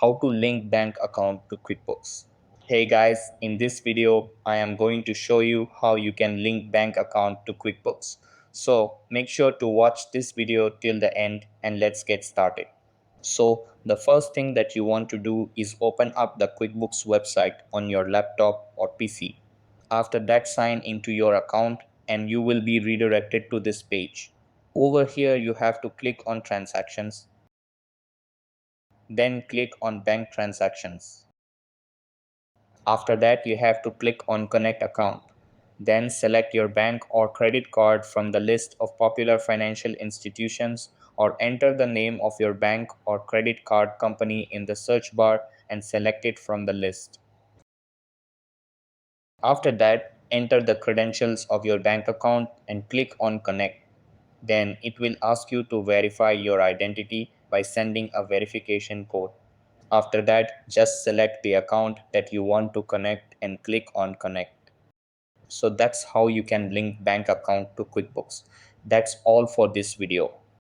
how to link bank account to QuickBooks. Hey guys, in this video, I am going to show you how you can link bank account to QuickBooks. So make sure to watch this video till the end and let's get started. So the first thing that you want to do is open up the QuickBooks website on your laptop or PC. After that, sign into your account and you will be redirected to this page. Over here, you have to click on transactions, then click on bank transactions. After that, you have to click on connect account. Then select your bank or credit card from the list of popular financial institutions or enter the name of your bank or credit card company in the search bar and select it from the list. After that, enter the credentials of your bank account and click on connect. Then it will ask you to verify your identity by sending a verification code. After that, just select the account that you want to connect and click on connect. So that's how you can link bank account to QuickBooks. That's all for this video.